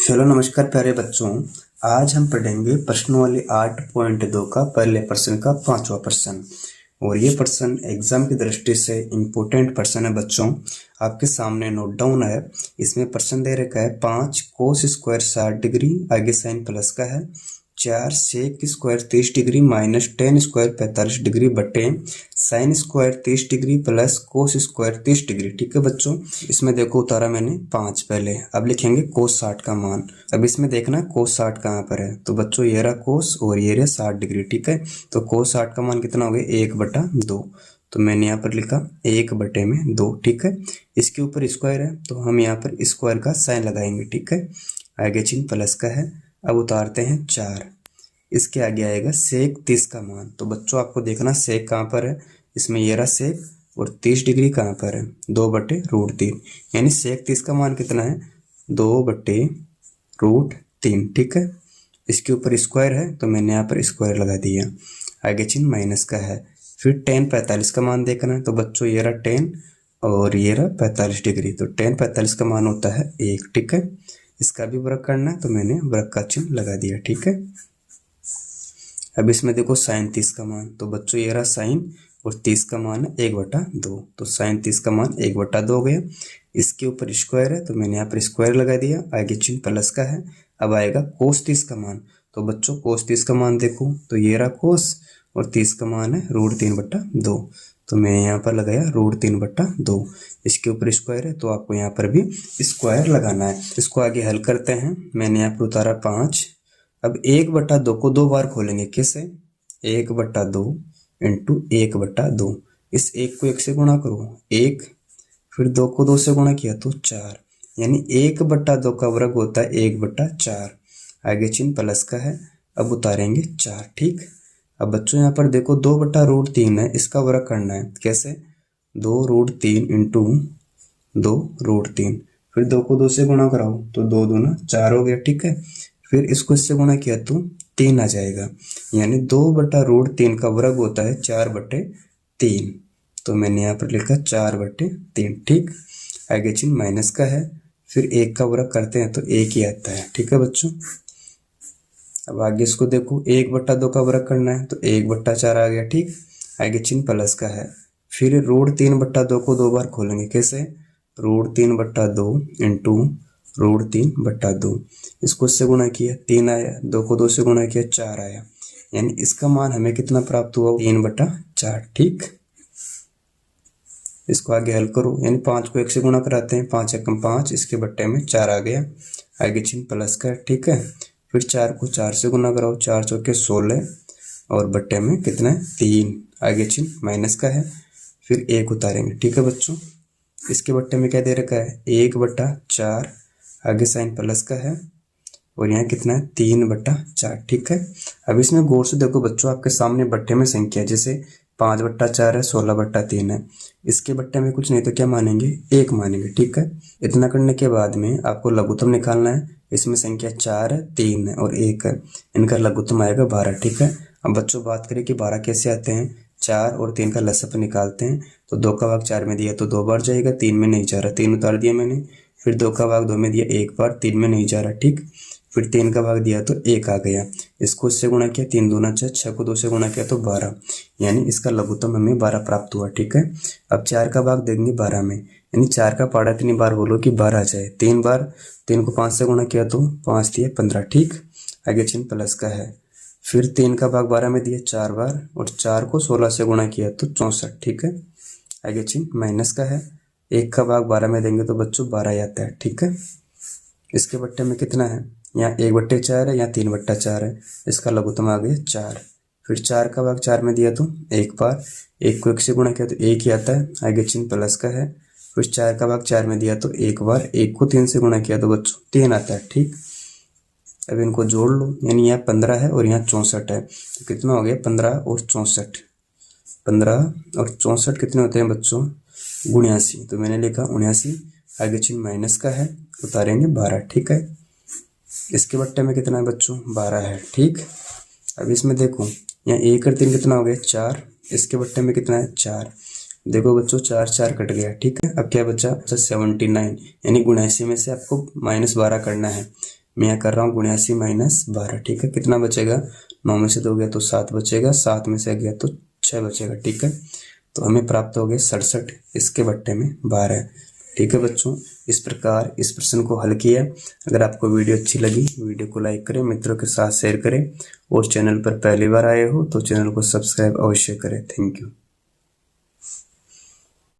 चलो नमस्कार प्यारे बच्चों। आज हम पढ़ेंगे प्रश्नावली 8.2 का पहले प्रश्न का 5वां प्रश्न। और ये प्रश्न एग्जाम की दृष्टि से इम्पोर्टेंट प्रश्न है बच्चों। आपके सामने नोट डाउन है। इसमें प्रश्न दे रखा है 5 कोस स्क्वायर 60 डिग्री, आगे साइन प्लस का है, 4 sec square 30 degree minus ten square 45 degree बटे sine square 30 degree plus cos square 30 degree. ठीक है बच्चों, इसमें देखो उतारा मैंने 5 पहले। अब लिखेंगे कोस 60 का मान। अब इसमें देखना कोस 60 कहाँ पर है, तो बच्चों ये रहा कोस और ये रहा 60 डिग्री। ठीक है, तो कोस 60 का मान कितना हो गया 1/2। तो मैंने यहाँ पर लिखा 1/2। ठीक है, इसके ऊपर स्क्वायर है तो हम यहाँ पर स्क्वायर का साइन लगाएंगे। ठीक है, आगे चिन्ह प्लस का है। अब उतारते हैं 4, इसके आगे आएगा सेक 30 का मान। तो बच्चों आपको देखना सेक कहाँ पर है, इसमें ये रहा सेक और 30 डिग्री कहाँ पर है 2/√3, यानी सेक 30 का मान कितना है 2/√3। ठीक है, इसके ऊपर स्क्वायर है तो मैंने यहाँ पर स्क्वायर लगा दिया, आगे चिन्ह माइनस का है। फिर tan 45 का मान देखना है, तो बच्चों ये रहा tan और ये रहा 45 डिग्री, तो tan 45 का मान होता है 1। ठीक है, इसका भी वर्ग करना है तो मैंने वर्ग का चिन्ह लगा दिया। ठीक है, अब इसमें देखो साइन 30 का मान, तो बच्चों ये रहा साइन और 30 का मान है 1/2, तो साइन 30 का मान 1/2 हो गया। इसके ऊपर स्क्वायर है तो मैंने यहाँ पर स्क्वायर लगा दिया, आगे चिन्ह प्लस का है। अब आएगा कोस 30 का मान, तो बच्चों कोस 30 का मान देखो तो ये रहा कोस और 30 का मान है √3/2, तो मैं यहाँ पर लगाया √3/2। इसके ऊपर स्क्वायर है तो आपको यहाँ पर भी स्क्वायर लगाना है। इसको आगे हल करते हैं। मैंने यहाँ पर उतारा 5। अब 1/2 को 2 बार खोलेंगे, कैसे 1/2 इंटू 1/2। इस 1 को 1 से गुणा करो 1, फिर 2 को 2 से गुणा किया तो 4, यानी 1/2 का वर्ग होता है 1/4। आगे चिन्ह प्लस का है। अब उतारेंगे 4। ठीक, अब बच्चों यहाँ पर देखो 2/√3 है, इसका वर्ग करना है, कैसे 2√3 इंटू 2√3, फिर 2 को 2 से गुणा कराओ तो 2 दूना 4 हो गया। ठीक है, फिर इसको इससे गुणा किया तो 3 आ जाएगा, यानी 2/√3 का वर्ग होता है 4/3, तो मैंने यहाँ पर लिखा 4/3। ठीक, आगे चिन्ह माइनस का है, फिर 1 का वर्ग करते हैं तो 1 ही आता है। ठीक है बच्चों, अब आगे इसको देखो 1/2 का वर्ग करना है तो 1/4 आ गया। ठीक, आगे चिन्ह प्लस का है। फिर √3/2 को 2 बार खोलेंगे, कैसे √3/2 इंटू √3/2, इसको इससे गुणा किया 3 आया, 2 को 2 से गुणा किया 4 आया, यानी इसका मान हमें कितना प्राप्त हुआ 3/4। ठीक, इसको आगे हल करो, यानी 5 को 1 से गुणा कराते हैं, 5 एकम 5, इसके बट्टे में 4 आ गया, आगे चिन्ह प्लस का। ठीक है, फिर 4 को 4 से गुणा कराओ, 4 चौके 16 और बट्टे में कितना है 3, आगे चिन्ह माइनस का है, फिर 1 उतारेंगे। ठीक है बच्चों, इसके बट्टे में क्या दे रखा है 1/4, आगे साइन प्लस का है और यहाँ कितना है 3/4। ठीक है, अब इसमें गौर से देखो बच्चों, आपके सामने बट्टे में संख्या जैसे 5/4 है, 16/3 है, इसके बट्टे में कुछ नहीं तो क्या मानेंगे 1 मानेंगे। ठीक है, इतना करने के बाद में आपको लघुत्तम निकालना है। इसमें संख्या 4 है, 3 है और 1 है, इनका लघुत्तम आएगा 12। ठीक है, अब बच्चों बात करें कि 12 कैसे आते हैं, 4 और 3 का लसअप निकालते हैं, तो 2 का भाग 4 में दिया तो 2 बार जाएगा, 3 में नहीं जा रहा, 3 उतार दिया मैंने। फिर 2 का भाग 2 में दिया 1 बार, 3 में नहीं जा रहा। ठीक, फिर 3 का भाग दिया तो 1 आ गया, इसको इससे गुणा किया 3 दूना 6, 6 को 2 से गुणा किया तो 12, यानी इसका लघुत्तम हमें 12 प्राप्त हुआ। ठीक है, अब 4 का भाग देंगे 12 में, यानी 4 का पहाड़ा 3 बार बोलो कि 12 आ जाए, 3 बार, 3 को 5 से गुणा किया तो 5 दिए 15। ठीक, आगे चिन्ह प्लस का है। फिर 3 का भाग 12 में दिया 4 बार और 4 को 16 से गुणा किया तो 64। ठीक है, आगे चिन्ह माइनस का है। 1 का भाग 12 में देंगे तो बच्चों 12 ही आता है। ठीक है, इसके बट्टे में कितना है, यहाँ 1/4 है, यहाँ 3/4 है, इसका लघुत्तम आ गया 4। फिर 4 का भाग 4 में दिया तो 1 बार, 1 को 1 से गुणा किया तो 1 ही आता है, आगे चिन्ह प्लस का है। फिर 4 का भाग 4 में दिया तो 1 बार, 1 को 3 से गुणा किया तो बच्चों 3 आता है। ठीक, अब इनको जोड़ लो, यानी यहाँ 15 है और यहाँ 64 है, तो कितना हो गया 15 और 64, 15 और 64 कितने होते हैं बच्चों 79, तो मैंने लिखा 79, आगे चिन्ह माइनस का है, उतारेंगे 12। ठीक है, इसके बट्टे में कितना है बच्चों 12 है। ठीक, अब इसमें देखो यहाँ 1 और 3 कितना हो गया 4, इसके बट्टे में कितना है 4, देखो बच्चों 4 4 कट गया। ठीक है, अब क्या बचा 79, यानी 79 में से आपको -12 करना है, मैं यहाँ कर रहा हूँ 79 माइनस 12, ठीक है। कितना बचेगा, 9 में से 2 गया तो 7 बचेगा, 7 में से गया तो 6 बचेगा, ठीक है। तो हमें प्राप्त हो गए 67, इसके बट्टे में 12, ठीक है बच्चों। इस प्रकार इस प्रश्न को हल किया। अगर आपको वीडियो अच्छी लगी, वीडियो को लाइक करें, मित्रों के साथ शेयर करें, और चैनल पर पहली बार आए हो तो चैनल को सब्सक्राइब अवश्य करें। Thank you.